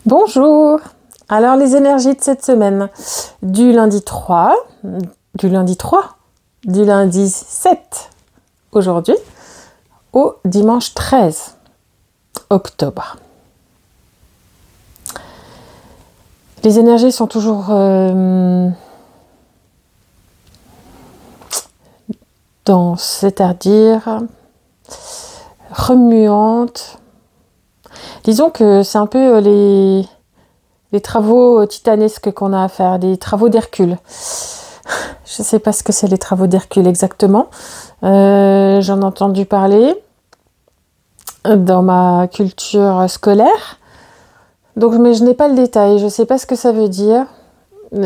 Bonjour! Alors les énergies de cette semaine, du lundi 7 aujourd'hui au dimanche 13 octobre. Les énergies sont toujours denses, c'est-à-dire remuantes. Disons que c'est un peu les travaux titanesques qu'on a à faire, des travaux d'Hercule. Je ne sais pas ce que c'est les travaux d'Hercule exactement. J'en ai entendu parler dans ma culture scolaire. Donc, mais je n'ai pas le détail, je ne sais pas ce que ça veut dire.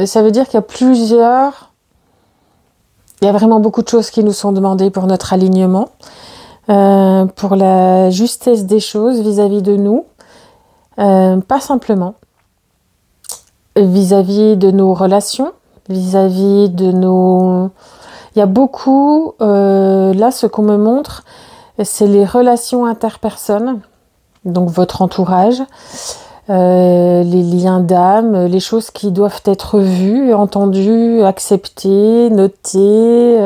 Ça veut dire qu'il y a vraiment beaucoup de choses qui nous sont demandées pour notre alignement, pour la justesse des choses vis-à-vis de nous, pas simplement vis-à-vis de nos relations, vis-à-vis de nos... Il y a beaucoup, là ce qu'on me montre, c'est les relations interpersonnes, donc votre entourage, les liens d'âme, les choses qui doivent être vues, entendues, acceptées, notées,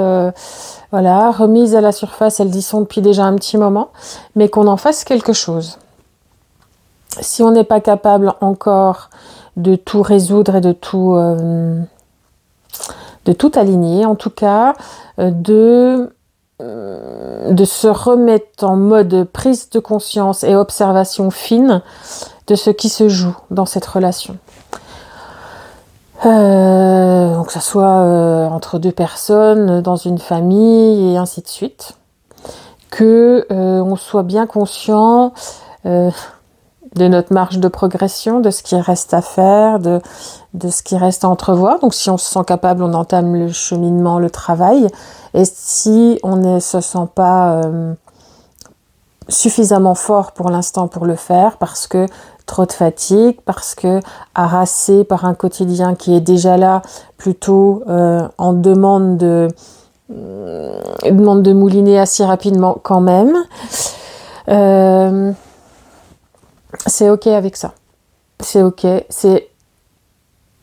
remises à la surface, elles y sont depuis déjà un petit moment, mais qu'on en fasse quelque chose. Si on n'est pas capable encore de tout résoudre et de tout aligner, en tout cas, de se remettre en mode prise de conscience et observation fine de ce qui se joue dans cette relation. Donc que ça soit entre deux personnes, dans une famille et ainsi de suite. Que on soit bien conscient de notre marge de progression, de ce qui reste à faire, de ce qui reste à entrevoir. Donc si on se sent capable, on entame le cheminement, le travail. Et si on ne se sent pas suffisamment fort pour l'instant pour le faire, parce que trop de fatigue, parce que harassé par un quotidien qui est déjà là, plutôt en demande de mouliner assez rapidement quand même, c'est ok avec ça. C'est ok.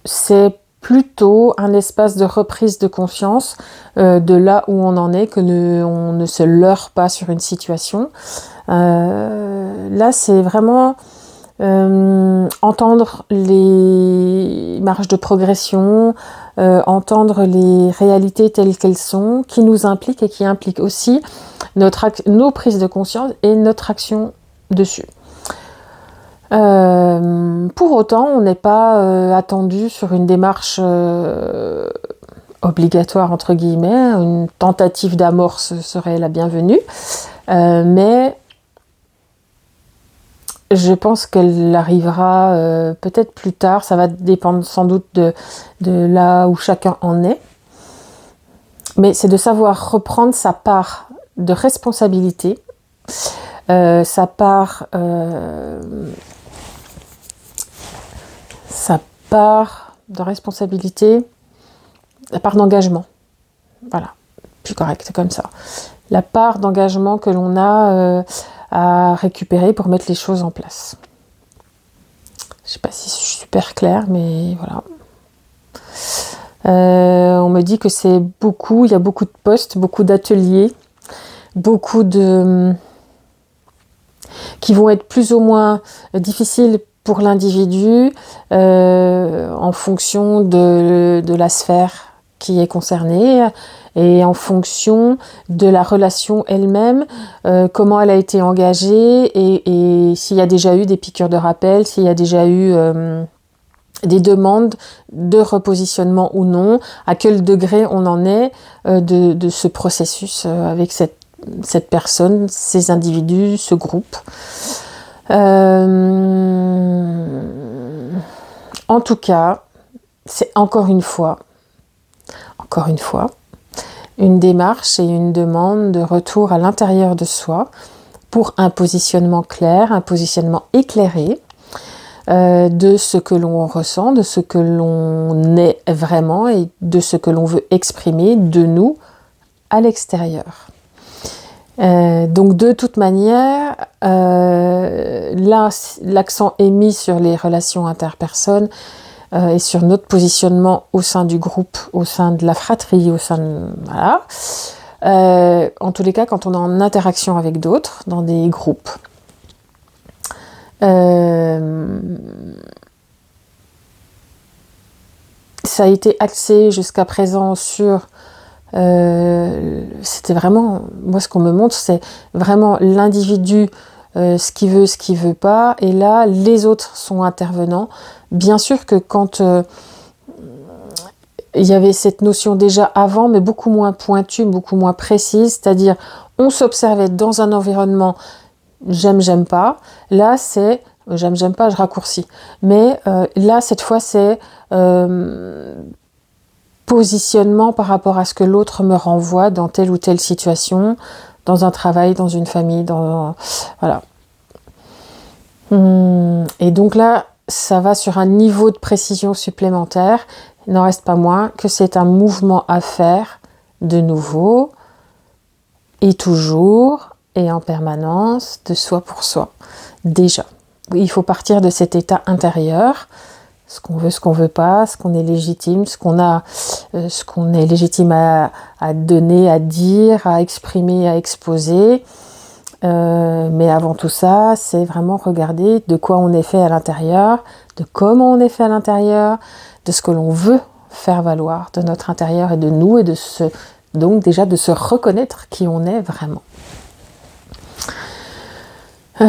C'est plutôt un espace de reprise de conscience de là où on en est, on ne se leurre pas sur une situation. Là, c'est vraiment entendre les marges de progression, entendre les réalités telles qu'elles sont, qui nous impliquent et qui impliquent aussi nos prises de conscience et notre action dessus. Pour autant, on n'est pas attendu sur une démarche obligatoire, entre guillemets. Une tentative d'amorce serait la bienvenue. Mais je pense qu'elle arrivera peut-être plus tard. Ça va dépendre sans doute de là où chacun en est. Mais c'est de savoir reprendre sa part de responsabilité, sa part de responsabilité, la part d'engagement. Voilà, plus correct, c'est comme ça. La part d'engagement que l'on a à récupérer pour mettre les choses en place. Je ne sais pas si je suis super claire, mais voilà. On me dit que il y a beaucoup de postes, beaucoup d'ateliers, beaucoup qui vont être plus ou moins difficiles pour l'individu en fonction de la sphère qui est concernée et en fonction de la relation elle-même, comment elle a été engagée et s'il y a déjà eu des piqûres de rappel, s'il y a déjà eu des demandes de repositionnement ou non, à quel degré on en est de ce processus avec cette personne, ces individus, ce groupe. En tout cas, c'est encore une fois, une démarche et une demande de retour à l'intérieur de soi pour un positionnement clair, un positionnement éclairé de ce que l'on ressent, de ce que l'on est vraiment et de ce que l'on veut exprimer de nous à l'extérieur. Donc de toute manière, là, l'accent est mis sur les relations interpersonnes et sur notre positionnement au sein du groupe, au sein de la fratrie, au sein de... Voilà. En tous les cas, quand on est en interaction avec d'autres, dans des groupes. Ça a été axé jusqu'à présent sur... c'était vraiment... Moi, ce qu'on me montre, c'est vraiment l'individu, ce qu'il veut pas. Et là, les autres sont intervenants. Bien sûr que quand... il y avait cette notion déjà avant, mais beaucoup moins pointue, beaucoup moins précise, c'est-à-dire on s'observait dans un environnement j'aime pas. Là, c'est j'aime pas, je raccourcis. Mais là, cette fois, c'est positionnement par rapport à ce que l'autre me renvoie dans telle ou telle situation, dans un travail, dans une famille, voilà. Et donc là, ça va sur un niveau de précision supplémentaire. Il n'en reste pas moins que c'est un mouvement à faire de nouveau et toujours et en permanence de soi pour soi. Déjà, il faut partir de cet état intérieur, ce qu'on veut pas, ce qu'on est légitime, ce qu'on est légitime à donner, à dire, à exprimer, à exposer. Mais avant tout ça, c'est vraiment regarder de quoi on est fait à l'intérieur, de comment on est fait à l'intérieur, de ce que l'on veut faire valoir de notre intérieur et de nous, et donc déjà de se reconnaître qui on est vraiment. J'ai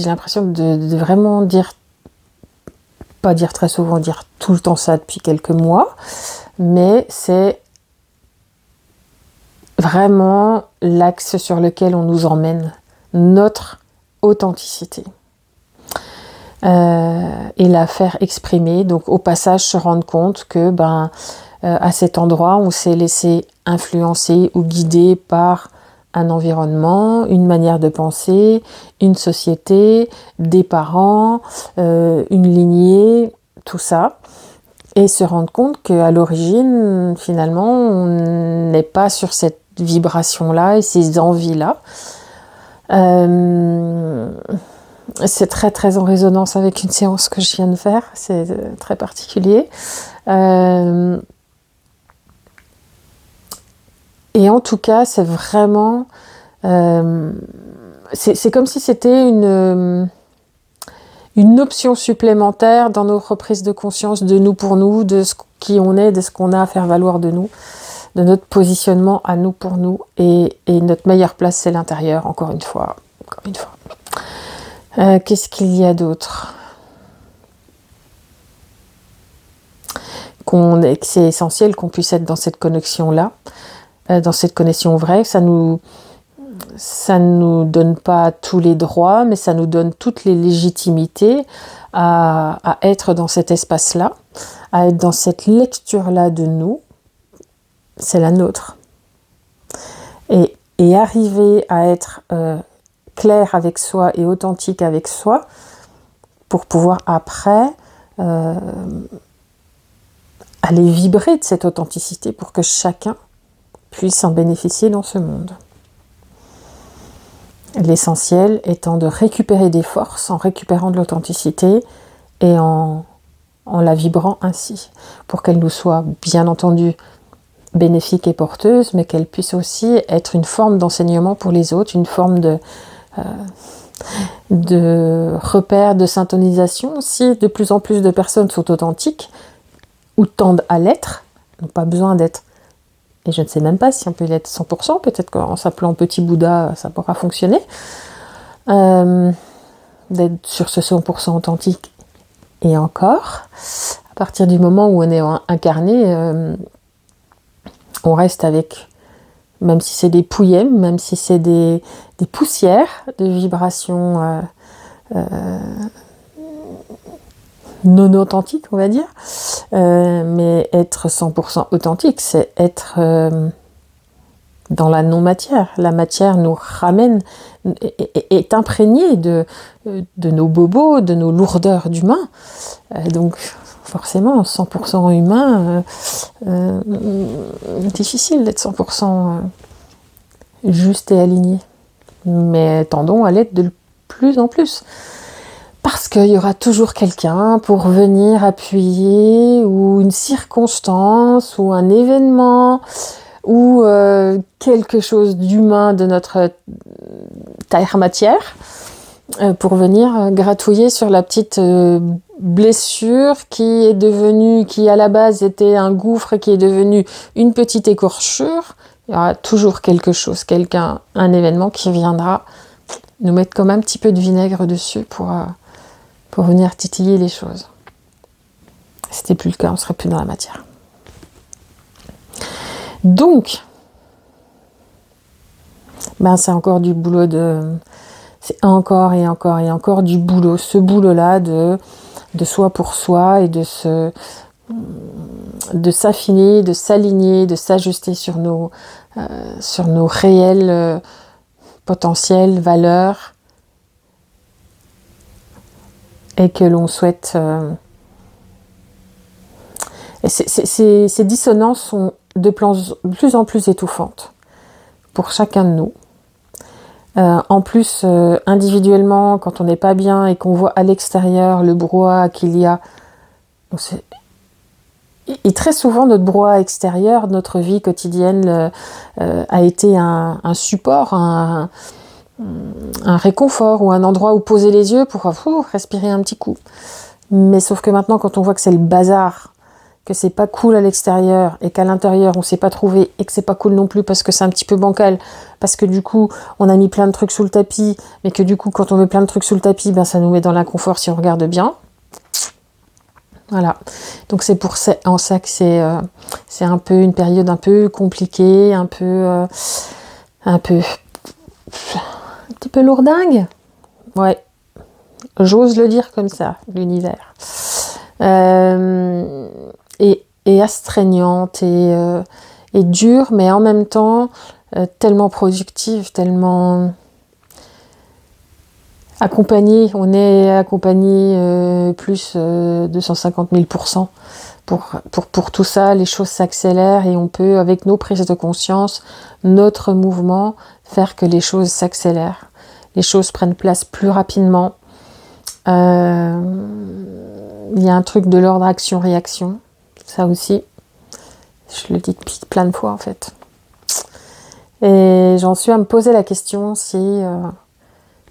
l'impression de vraiment pas dire très souvent, dire tout le temps ça depuis quelques mois, mais c'est vraiment l'axe sur lequel on nous emmène, notre authenticité. Et la faire exprimer, donc au passage se rendre compte que à cet endroit on s'est laissé influencer ou guider par un environnement, une manière de penser, une société, des parents, une lignée, tout ça, et se rendre compte qu'à l'origine, finalement, on n'est pas sur cette vibration-là et ces envies-là. C'est très très en résonance avec une séance que je viens de faire, c'est très particulier. Et en tout cas, c'est vraiment... c'est comme si c'était une option supplémentaire dans nos reprises de conscience de nous pour nous, de qui on est, de ce qu'on a à faire valoir de nous, de notre positionnement à nous pour nous. Et notre meilleure place, c'est l'intérieur, encore une fois. Qu'est-ce qu'il y a d'autre ? Que c'est essentiel qu'on puisse être dans cette connexion-là, dans cette connexion vraie. Ça nous donne pas tous les droits, mais ça nous donne toutes les légitimités à être dans cet espace-là, à être dans cette lecture-là de nous. C'est la nôtre. Et arriver à être clair avec soi et authentique avec soi pour pouvoir après aller vibrer de cette authenticité pour que chacun puisse en bénéficier dans ce monde. L'essentiel étant de récupérer des forces en récupérant de l'authenticité et en la vibrant ainsi, pour qu'elle nous soit bien entendu bénéfique et porteuse, mais qu'elle puisse aussi être une forme d'enseignement pour les autres, une forme de repère, de syntonisation. Si de plus en plus de personnes sont authentiques ou tendent à l'être, n'ont pas besoin d'être. Et je ne sais même pas si on peut l'être 100%, peut-être qu'en s'appelant Petit Bouddha, ça pourra fonctionner. D'être sur ce 100% authentique. Et encore, à partir du moment où on est incarné, on reste avec, même si c'est des pouillèmes, même si c'est des poussières de vibrations non authentique, on va dire, mais être 100% authentique, c'est être dans la non-matière. La matière nous ramène, est imprégnée de nos bobos, de nos lourdeurs d'humains. Donc, forcément, 100% humain, difficile d'être 100% juste et aligné. Mais tendons à l'être de plus en plus. Parce qu'il y aura toujours quelqu'un pour venir appuyer, ou une circonstance, ou un événement, ou quelque chose d'humain de notre terre matière, pour venir gratouiller sur la petite blessure qui à la base était un gouffre, qui est devenu une petite écorchure. Il y aura toujours quelque chose, quelqu'un, un événement qui viendra nous mettre comme un petit peu de vinaigre dessus pour venir titiller les choses. Si c'était plus le cas, on serait plus dans la matière. Donc, c'est encore du boulot c'est encore et encore et encore du boulot. Ce boulot-là de soi pour soi et de s'affiner, de s'aligner, de s'ajuster sur nos réels potentiels, valeurs, et que l'on souhaite... Et ces dissonances sont de plus en plus étouffantes pour chacun de nous. En plus, individuellement, quand on n'est pas bien et qu'on voit à l'extérieur le brouhaha qu'il y a, et très souvent notre brouhaha extérieur, notre vie quotidienne a été un support, un réconfort, ou un endroit où poser les yeux pour respirer un petit coup. Mais sauf que maintenant, quand on voit que c'est le bazar, que c'est pas cool à l'extérieur et qu'à l'intérieur on s'est pas trouvé, et que c'est pas cool non plus parce que c'est un petit peu bancal, parce que du coup on a mis plein de trucs sous le tapis, mais que du coup quand on met plein de trucs sous le tapis, ça nous met dans l'inconfort si on regarde bien. Voilà. Donc c'est en ça que c'est un peu une période un peu compliquée, un petit peu lourdingue. Ouais. J'ose le dire comme ça, l'univers. Et astreignante et dure, mais en même temps tellement productive, tellement accompagnée. On est accompagné plus de 150 000% pour tout ça. Les choses s'accélèrent et on peut, avec nos prises de conscience, notre mouvement, faire que les choses s'accélèrent. Les choses prennent place plus rapidement. Il y a un truc de l'ordre action-réaction. Ça aussi, je le dis depuis plein de fois en fait. Et j'en suis à me poser la question si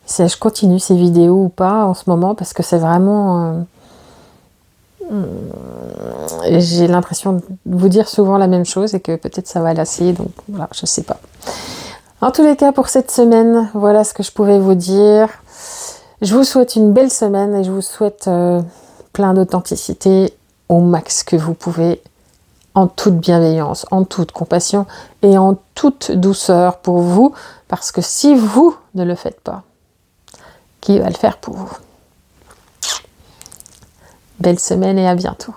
je continue ces vidéos ou pas en ce moment, parce que c'est vraiment... j'ai l'impression de vous dire souvent la même chose et que peut-être ça va lasser, donc voilà, je sais pas. En tous les cas, pour cette semaine, voilà ce que je pouvais vous dire. Je vous souhaite une belle semaine et je vous souhaite plein d'authenticité au max que vous pouvez, en toute bienveillance, en toute compassion et en toute douceur pour vous, parce que si vous ne le faites pas, qui va le faire pour vous? Belle semaine et à bientôt.